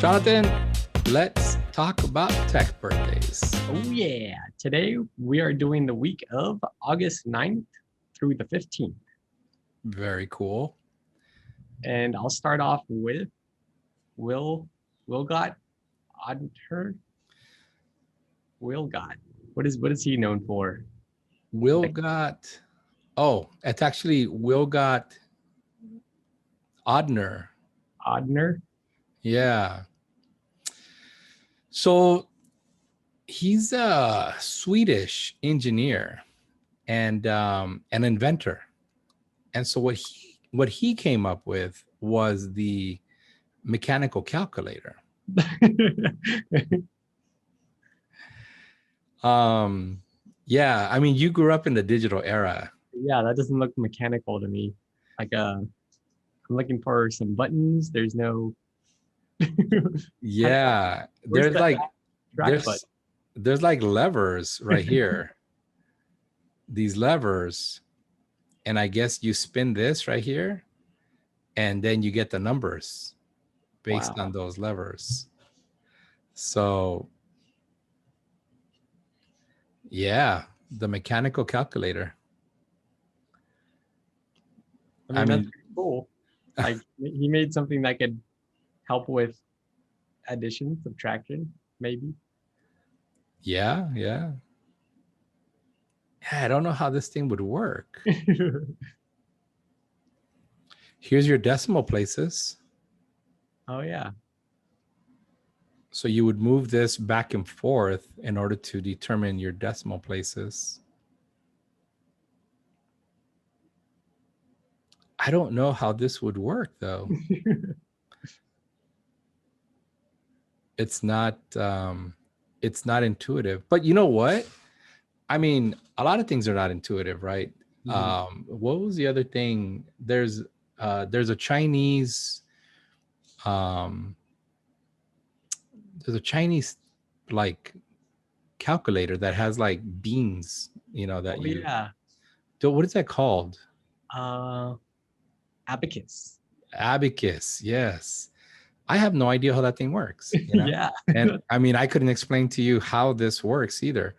Jonathan, let's talk about tech birthdays. Oh yeah, today we are doing the week of August 9th through the 15th. Very cool. And I'll start off with Wilgott Odher. Wilgott. What is he known for? Wilgott. Oh, it's actually Wilgott Odner. Odner? Yeah. So he's a Swedish engineer and an inventor. And so what he came up with was the mechanical calculator. Yeah, I mean, you grew up in the digital era. Yeah, that doesn't look mechanical to me. Like I'm looking for some buttons. There's no Yeah, there's like levers right here. These levers, and I guess you spin this right here, and then you get the numbers based on those levers. So yeah, the mechanical calculator. I mean that's pretty cool. Like he made something that could help with addition, subtraction, maybe. Yeah. I don't know how this thing would work. Here's your decimal places. Oh yeah. So you would move this back and forth in order to determine your decimal places. I don't know how this would work though. It's not intuitive. But you know what? I mean, a lot of things are not intuitive, right? Mm-hmm. What was the other thing? There's a Chinese like calculator that has like beans, you know, that what is that called? Abacus. Abacus, yes. I have no idea how that thing works. You know? Yeah. And I mean, I couldn't explain to you how this works either.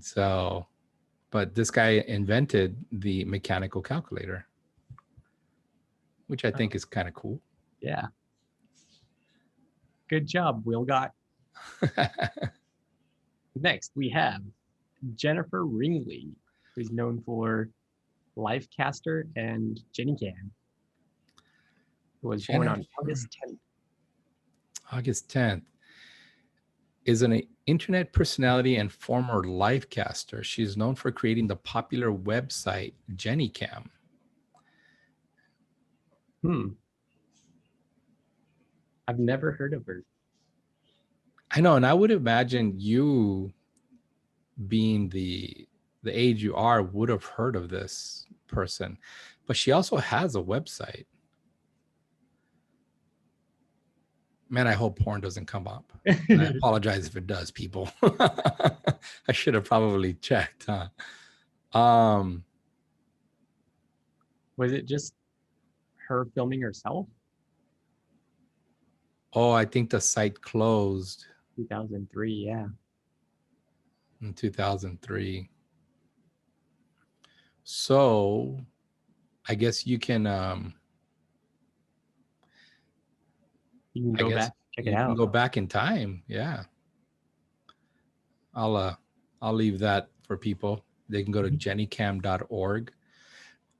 So, but this guy invented the mechanical calculator, which I think is kind of cool. Yeah. Good job, Wilgott. Next, we have Jennifer Ringley, who's known for Lifecaster and JennyCam, who was born on August 10th. August 10th. Is an internet personality and former Lifecaster. She's known for creating the popular website JennyCam. I've never heard of her. I know, and I would imagine you, being the age you are, would have heard of this person. But she also has a website. Man, I hope porn doesn't come up. I apologize if it does, people. I should have probably checked, huh? Was it just her filming herself? Oh, I think the site closed. 2003, yeah. In 2003. So I guess you can go back, check it out. You can go back in time. Yeah. I'll leave that for people. They can go to jennycam.org.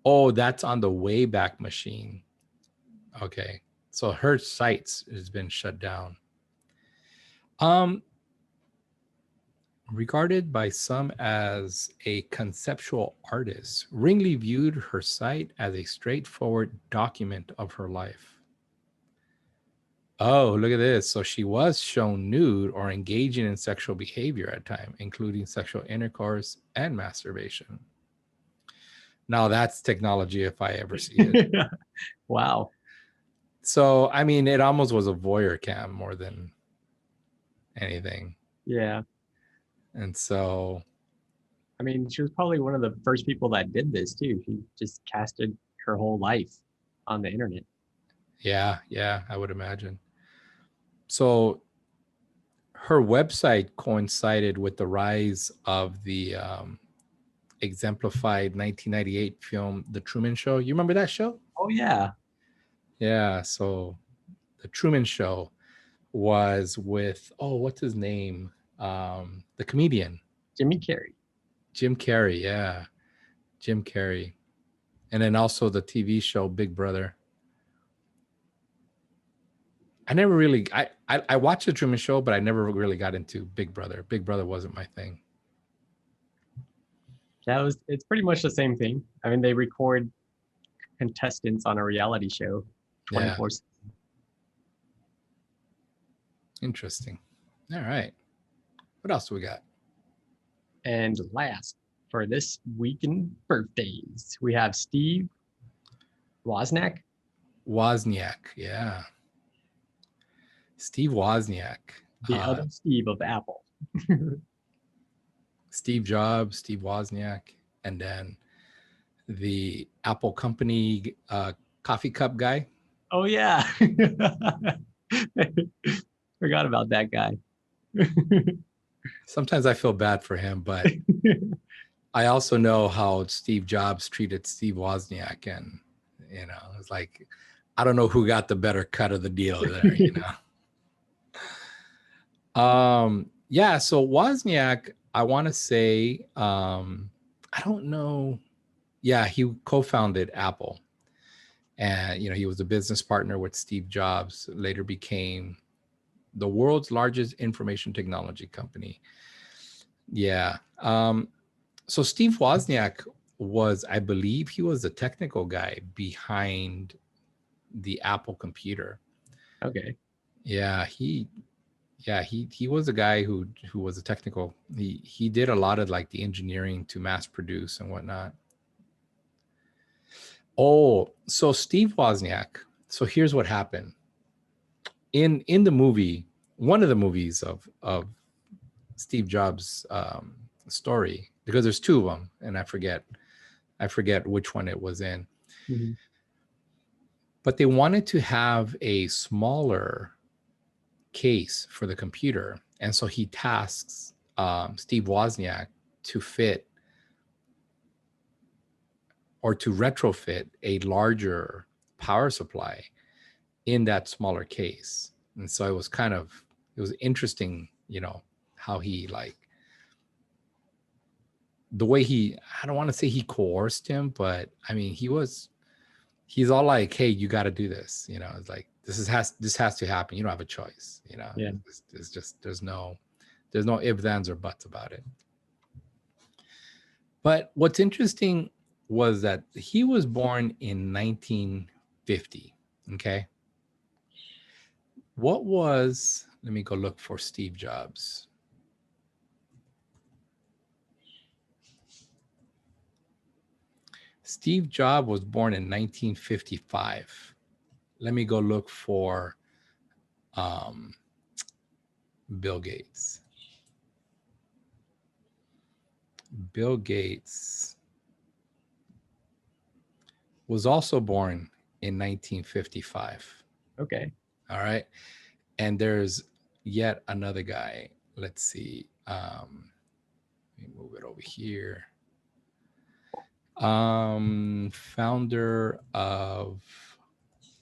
Oh, that's on the Wayback Machine. Okay. So her sites has been shut down. Regarded by some as a conceptual artist, Ringley viewed her site as a straightforward document of her life. Oh, look at this. So she was shown nude or engaging in sexual behavior at times, including sexual intercourse and masturbation. Now that's technology if I ever see it. Wow. So, I mean, it almost was a voyeur cam more than anything. Yeah. And so, I mean, she was probably one of the first people that did this too. She just casted her whole life on the internet. Yeah, I would imagine. So her website coincided with the rise of the exemplified 1998 film, The Truman Show. You remember that show? Oh, yeah. Yeah. So The Truman Show was with, oh, what's his name? The comedian. Jimmy Carrey. Jim Carrey. Yeah. Jim Carrey. And then also the TV show Big Brother. I never really, I watched the Truman Show, but I never really got into Big Brother. Big Brother wasn't my thing. Yeah, it's pretty much the same thing. I mean, they record contestants on a reality show 24/7. Interesting. All right. What else do we got? And last, for this week in birthdays, we have Steve Wozniak. Wozniak, yeah. Steve Wozniak. The other Steve of Apple. Steve Jobs, Steve Wozniak, and then the Apple company coffee cup guy. Oh, yeah. Forgot about that guy. Sometimes I feel bad for him, but I also know how Steve Jobs treated Steve Wozniak, and it's like, I don't know who got the better cut of the deal there, Yeah, so Wozniak, I want to say, I don't know. Yeah, he co-founded Apple, and he was a business partner with Steve Jobs, later became the world's largest information technology company. Yeah. So Steve Wozniak was, I believe he was the technical guy behind the Apple computer. Okay. Yeah, he was a guy who was a technical. He did a lot of like the engineering to mass produce and whatnot. Oh, so Steve Wozniak. So here's what happened. In the movie, one of the movies of Steve Jobs' story, because there's two of them, and I forget which one it was in. Mm-hmm. But they wanted to have a smaller case for the computer, and so he tasks Steve Wozniak to fit or to retrofit a larger power supply in that smaller case. And so it was interesting, how he, like, the way I don't want to say he coerced him, but I mean, he's all like, hey, you got to do this. It's like, this has to happen. You don't have a choice. Yeah. It's just, there's no ifs, ands, or buts about it. But what's interesting was that he was born in 1950. Okay. Let me go look for Steve Jobs. Steve Jobs was born in 1955. Let me go look for Bill Gates. Bill Gates was also born in 1955. Okay. All right. And there's yet another guy. Let's see. Let me move it over here. Founder of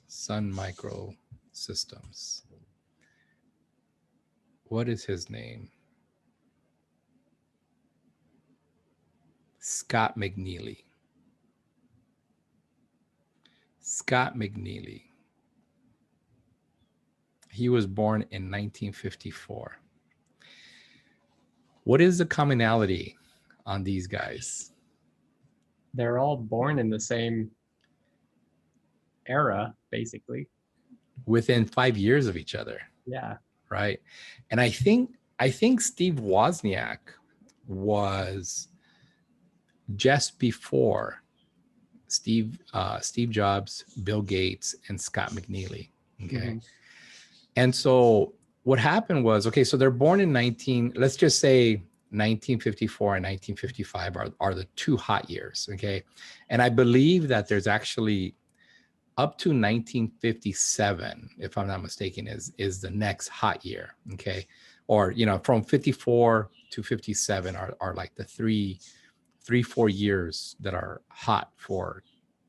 Sun Microsystems. What is his name? Scott McNealy. Scott McNealy. He was born in 1954. What is the commonality on these guys? They're all born in the same era, basically. Within 5 years of each other. Yeah. Right. And I think Steve Wozniak was just before Steve Jobs, Bill Gates, and Scott McNealy. Okay. Mm-hmm. And so what happened was, okay, so they're born in let's just say 1954 and 1955 are the two hot years. Okay. And I believe that there's actually up to 1957, if I'm not mistaken, is the next hot year. Okay. Or, from 54 to 57 are like the 4 years that are hot for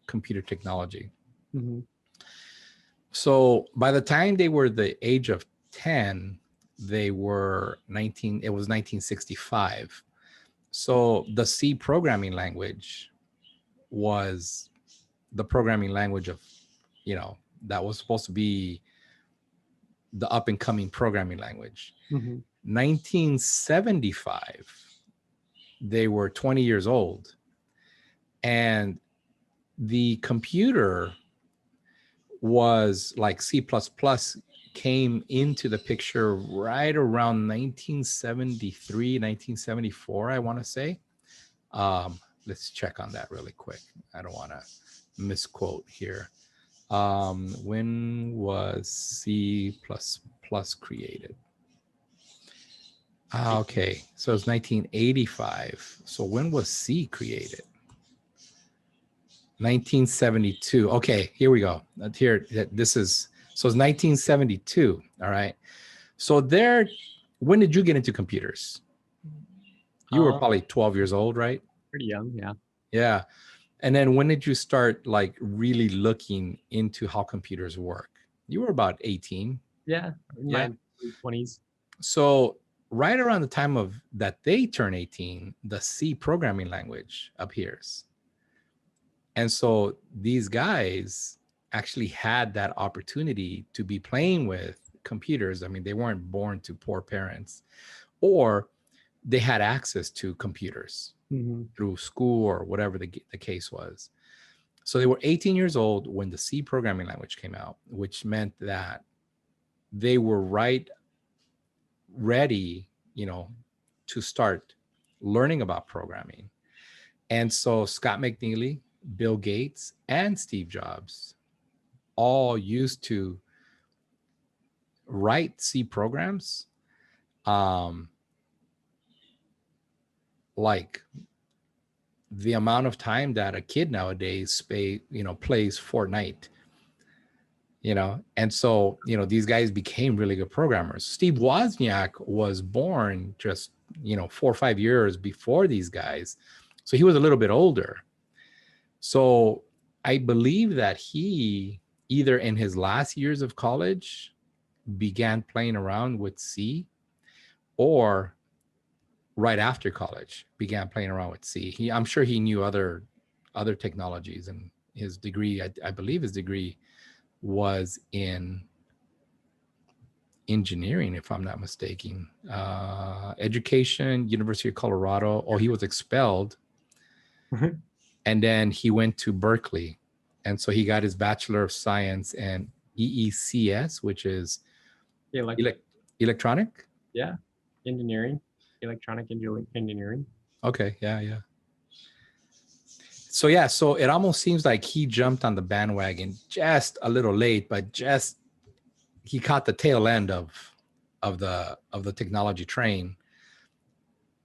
computer technology. Mm-hmm. So by the time they were the age of 10, they were it was 1965. So the C programming language was the programming language of, that was supposed to be the up and coming programming language. Mm-hmm. 1975, they were 20 years old. And the computer was like C++ came into the picture right around 1973, 1974, I want to say. Let's check on that really quick. I don't want to misquote here. When was C++ created? Okay, so it's 1985. So when was C created? 1972. Okay, here we go. Here, this is, so it's 1972. All right. So when did you get into computers? You were probably 12 years old, right? Pretty young, yeah. Yeah. And then when did you start like really looking into how computers work? You were about 18. Yeah, in my 20s. So right around the time of that they turn 18, the C programming language appears. And so these guys actually had that opportunity to be playing with computers. I mean, they weren't born to poor parents, or they had access to computers through school or whatever the case was. So they were 18 years old when the C programming language came out, which meant that they were ready, to start learning about programming. And so Scott McNealy, Bill Gates, and Steve Jobs all used to write C programs, like the amount of time that a kid nowadays plays Fortnite, and so these guys became really good programmers. Steve Wozniak was born just 4 or 5 years before these guys, so he was a little bit older. So I believe that he, either in his last years of college, began playing around with C, or right after college began playing around with C. I'm sure he knew other technologies, and his degree, I believe his degree was in engineering, if I'm not mistaken. Education, University of Colorado, or he was expelled. And then he went to Berkeley. And so he got his Bachelor of Science in EECS, which is electronic? Yeah, engineering, electronic engineering. Okay, yeah. So yeah, so it almost seems like he jumped on the bandwagon just a little late, but just he caught the tail end of the technology train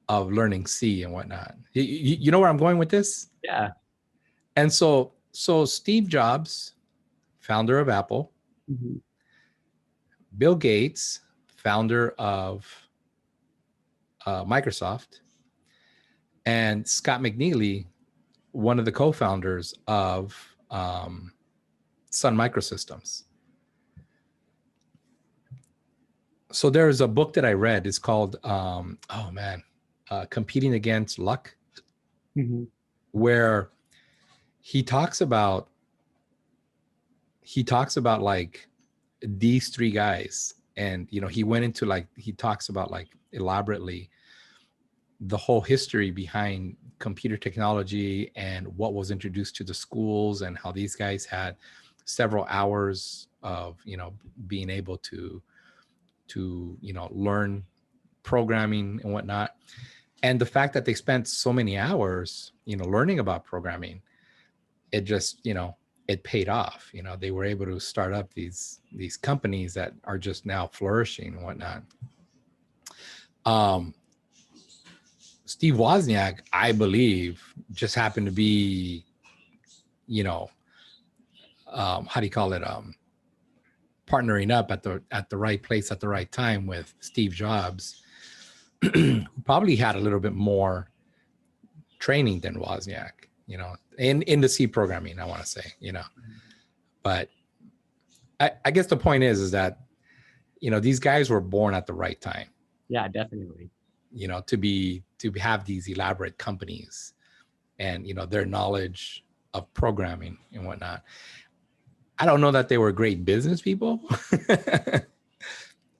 of learning C and whatnot. You know where I'm going with this? Yeah. And so Steve Jobs, founder of Apple, Bill Gates, founder of Microsoft, and Scott McNealy, one of the co-founders of Sun Microsystems. So there's a book that I read. It's called Competing Against Luck, where he talks about like these three guys, and he went into he talks about elaborately the whole history behind computer technology and what was introduced to the schools, and how these guys had several hours of being able to learn programming and whatnot. And the fact that they spent so many hours learning about programming, it just it paid off. They were able to start up these companies that are just now flourishing and whatnot. Steve Wozniak, I believe, just happened to be how do you call it? Partnering up at the right place at the right time with Steve Jobs, who probably had a little bit more training than Wozniak, in the C programming, I want to say, but I guess the point is that, these guys were born at the right time. Yeah, definitely. To have these elaborate companies and, their knowledge of programming and whatnot. I don't know that they were great business people.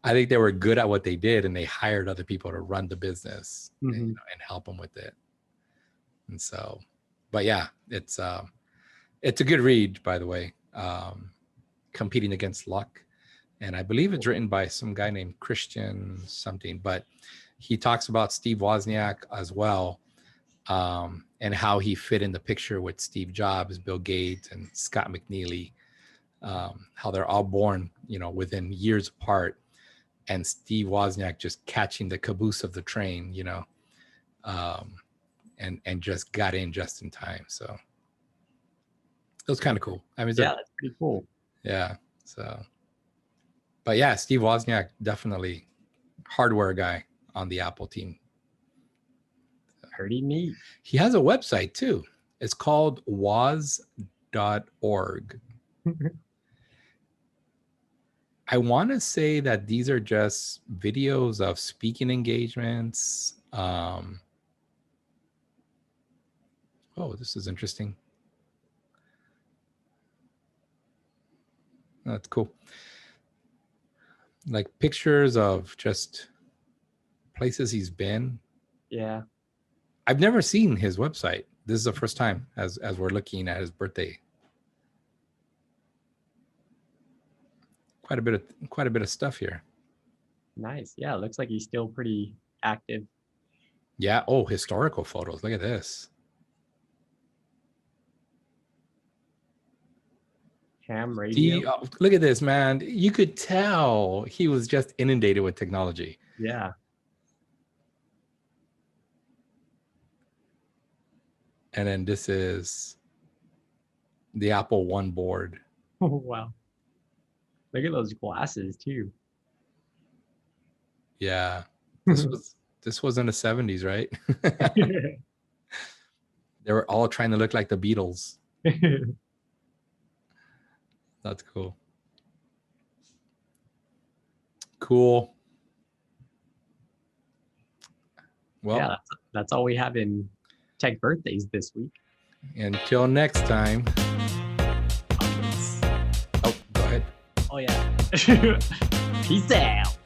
I think they were good at what they did, and they hired other people to run the business and help them with it. And so, but yeah, it's a good read, by the way. Competing Against Luck. And I believe it's written by some guy named Christian something, but he talks about Steve Wozniak as well, and how he fit in the picture with Steve Jobs, Bill Gates, and Scott McNealy, how they're all born, within years apart, and Steve Wozniak just catching the caboose of the train, and just got in just in time. So it was kind of cool. I mean, that's pretty cool. Yeah. So, but yeah, Steve Wozniak, definitely hardware guy on the Apple team. Pretty neat. He has a website too. It's called woz.org. I want to say that these are just videos of speaking engagements. Oh, this is interesting. That's cool. Like pictures of just places he's been. Yeah. I've never seen his website. This is the first time as we're looking at his birthday. Quite a bit of stuff here. Nice. Yeah, it looks like he's still pretty active. Yeah. Oh, historical photos. Look at this. Ham radio. Look at this, man. You could tell he was just inundated with technology. Yeah. And then this is the Apple One board. Oh, wow. Look at those glasses too. Yeah. This was in the 70s, right? They were all trying to look like the Beatles. That's cool. Cool. Well, yeah, that's all we have in tech birthdays this week. Until next time. Oh, go ahead. Oh, yeah. Peace out.